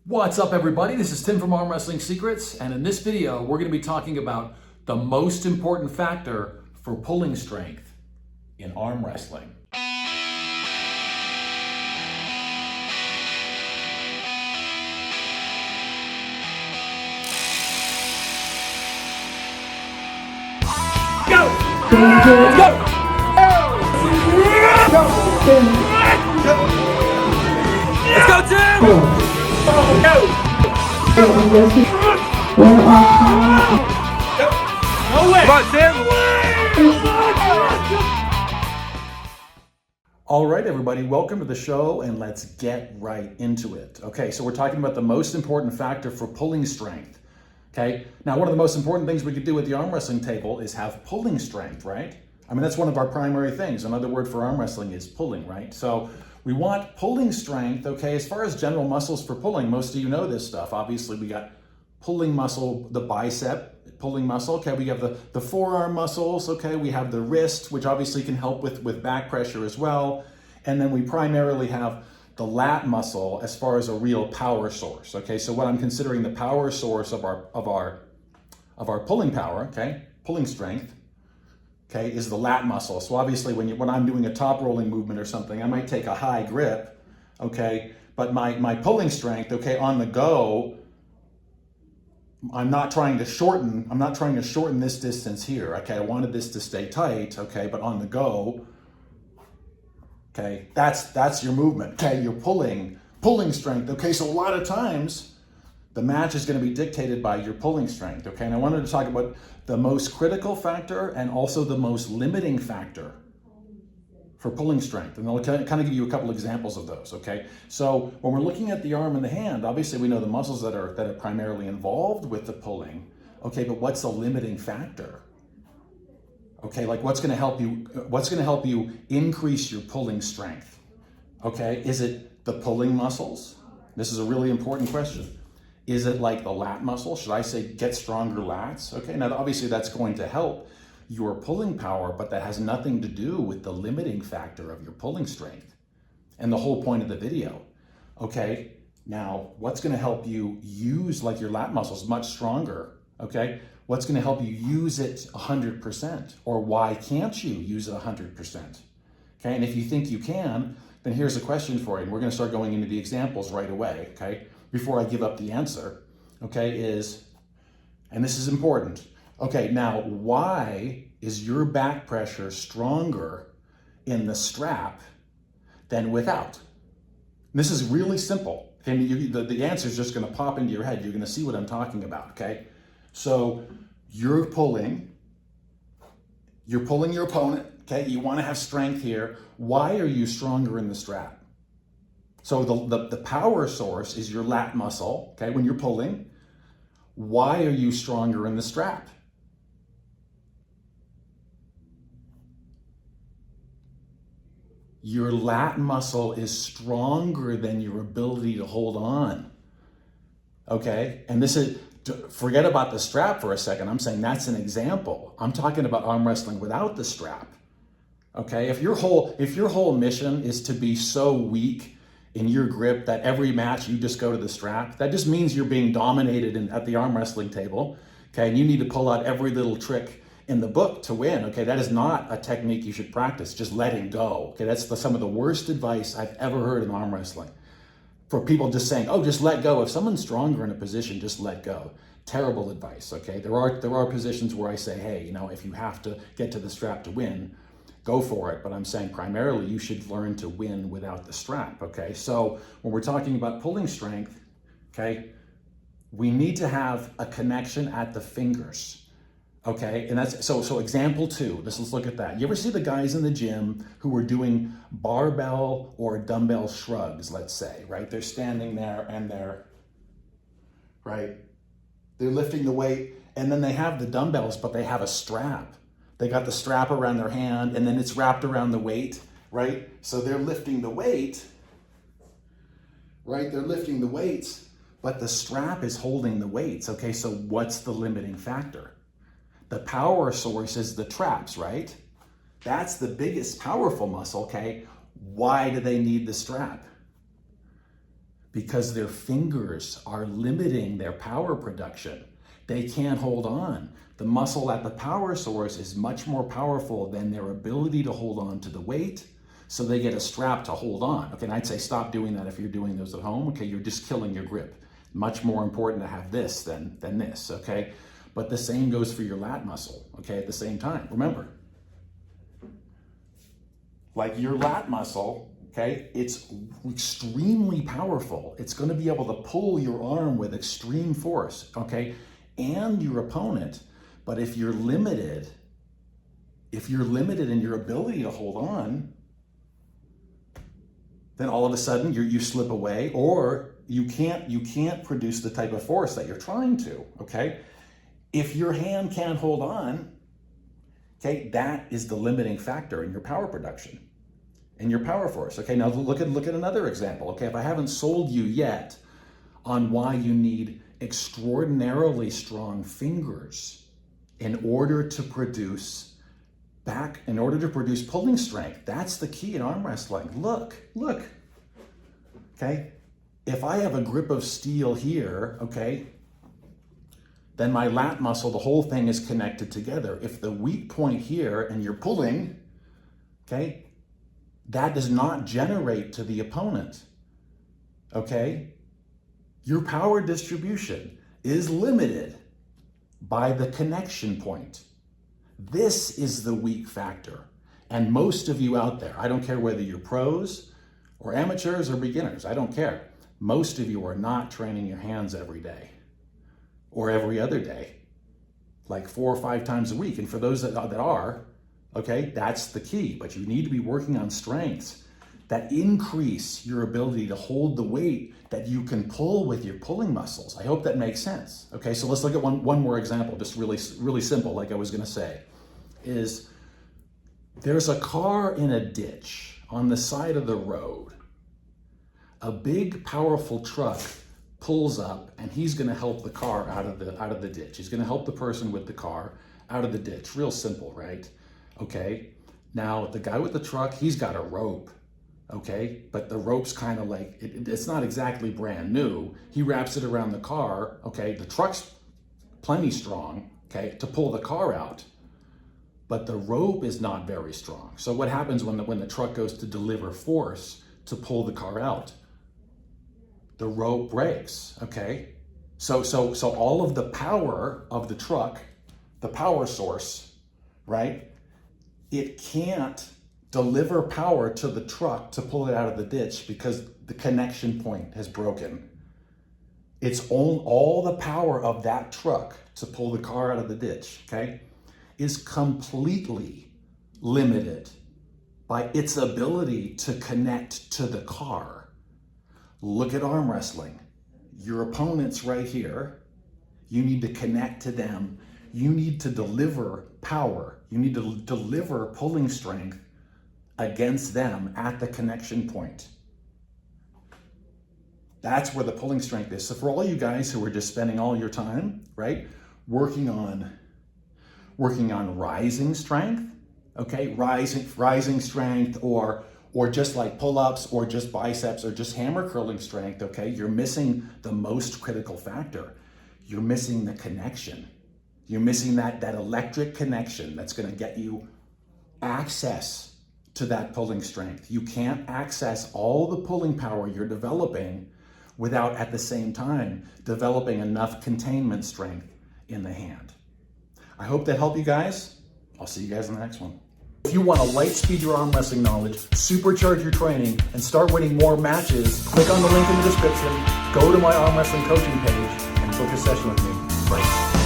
What's up, everybody? This is Tim from Arm Wrestling Secrets, and in this video we're going to be talking about the most important factor for pulling strength in arm wrestling. Go! Go! Let's go, Tim! No way! Come on, Tim! All right, everybody, welcome to the show, and let's get right into it. Okay, so we're talking about the most important factor for pulling strength. Okay, now one of the most important things we could do at the arm wrestling table is have pulling strength, right? I mean, that's one of our primary things. Another word for arm wrestling is pulling, right? So we want pulling strength, okay? As far as general muscles for pulling, most of you know this stuff. Obviously, we got pulling muscle, the bicep, pulling muscle, okay? We have the forearm muscles, okay? We have the wrist, which obviously can help with back pressure as well. And then we primarily have the lat muscle as far as a real power source, okay? So what I'm considering the power source of our pulling power, okay? Pulling strength, okay, is the lat muscle. So obviously when I'm doing a top rolling movement or something, I might take a high grip, okay, but my pulling strength, okay, on the go, I'm not trying to shorten this distance here, okay? I wanted this to stay tight, okay, but on the go, okay, that's your movement, okay? You're pulling strength, okay? So a lot of times, the match is going to be dictated by your pulling strength, okay? And I wanted to talk about the most critical factor and also the most limiting factor for pulling strength. And I'll kind of give you a couple examples of those, okay? So when we're looking at the arm and the hand, obviously we know the muscles that are primarily involved with the pulling, okay? But what's the limiting factor? Okay, like what's going to help you increase your pulling strength? Okay, is it the pulling muscles? This is a really important question. Is it like the lat muscle? Should I say get stronger lats? Okay, now obviously that's going to help your pulling power, but that has nothing to do with the limiting factor of your pulling strength and the whole point of the video. Okay, now what's going to help you use like your lat muscles much stronger? Okay, what's going to help you use it 100%? Or why can't you use it 100%? Okay, and if you think you can, then here's a question for you. And we're going to start going into the examples right away, okay? Before I give up the answer, okay, and this is important, okay, now why is your back pressure stronger in the strap than without? And this is really simple, okay? The answer is just going to pop into your head. You're going to see what I'm talking about, okay? So you're pulling your opponent, okay? You want to have strength here. Why are you stronger in the strap? So the power source is your lat muscle, okay, when you're pulling. Why are you stronger in the strap? Your lat muscle is stronger than your ability to hold on, okay? And this is, forget about the strap for a second. I'm saying that's an example. I'm talking about arm wrestling without the strap, okay? If your whole mission is to be so weak in your grip that every match you just go to the strap, that just means you're being dominated at the arm wrestling table, okay? And you need to pull out every little trick in the book to win, okay? That is not a technique you should practice, just letting go, okay? That's some of the worst advice I've ever heard in arm wrestling. For people just saying, oh, just let go. If someone's stronger in a position, just let go. Terrible advice, okay? There are positions where I say, hey, if you have to get to the strap to win, go for it, but I'm saying primarily you should learn to win without the strap, okay? So when we're talking about pulling strength, okay, we need to have a connection at the fingers, okay? And that's, so example 2, let's look at that. You ever see the guys in the gym who are doing barbell or dumbbell shrugs, let's say, right? They're standing there and they're lifting the weight, and then they have the dumbbells, but they have a strap. They got the strap around their hand and then it's wrapped around the weight, right? So they're lifting the weight, right? They're lifting the weights, but the strap is holding the weights, okay? So what's the limiting factor? The power source is the traps, right? That's the biggest powerful muscle, okay? Why do they need the strap? because their fingers are limiting their power production. They can't hold on. The muscle at the power source is much more powerful than their ability to hold on to the weight, so they get a strap to hold on. Okay, and I'd say stop doing that if you're doing those at home. Okay, you're just killing your grip. Much more important to have this than this, okay? But the same goes for your lat muscle, okay, at the same time. Remember, like your lat muscle, okay, it's extremely powerful. It's going to be able to pull your arm with extreme force, okay, and your opponent. But if you're limited in your ability to hold on, then all of a sudden you slip away, or you can't produce the type of force that you're trying to, okay? If your hand can't hold on, okay, that is the limiting factor in your power production and your power force. Okay, now look at another example. Okay, if I haven't sold you yet on why you need extraordinarily strong fingers in order to produce pulling strength, that's the key in arm wrestling. Look. Okay, if I have a grip of steel here, okay, then my lat muscle, the whole thing is connected together. If the weak point here and you're pulling, okay, that does not generate to the opponent, okay? Your power distribution is limited by the connection point. This is the weak factor. And most of you out there, I don't care whether you're pros or amateurs or beginners, I don't care. Most of you are not training your hands every day or every other day, like 4 or 5 times a week. And for those that are, okay, that's the key. But you need to be working on strengths that increase your ability to hold the weight that you can pull with your pulling muscles. I hope that makes sense. Okay, so let's look at one more example, just really simple, like I was gonna say, is there's a car in a ditch on the side of the road. A big, powerful truck pulls up, and he's gonna help the car out of the ditch. He's gonna help the person with the car out of the ditch. Real simple, right? Okay, now the guy with the truck, he's got a rope, okay? But the rope's kind of like, it's not exactly brand new. He wraps it around the car, okay? The truck's plenty strong, okay, to pull the car out, but the rope is not very strong. So what happens when the truck goes to deliver force to pull the car out? The rope breaks, okay? So all of the power of the truck, the power source, right? It can't deliver power to the truck to pull it out of the ditch because the connection point has broken. It's all the power of that truck to pull the car out of the ditch, okay, is completely limited by its ability to connect to the car. Look at arm wrestling. Your opponent's right here. You need to connect to them. You need to deliver power. You need to deliver pulling strength against them at the connection point. That's where the pulling strength is. So for all you guys who are just spending all your time, right, working on rising strength, okay, rising strength, or just like pull-ups, or just biceps, or just hammer curling strength, okay, you're missing the most critical factor. You're missing the connection. You're missing that electric connection that's going to get you access to that pulling strength. You can't access all the pulling power you're developing without at the same time developing enough containment strength in the hand. I hope that helped you guys. I'll see you guys in the next one. If you want to light speed your arm wrestling knowledge, supercharge your training, and start winning more matches, click on the link in the description, go to my arm wrestling coaching page, and book a session with me right now.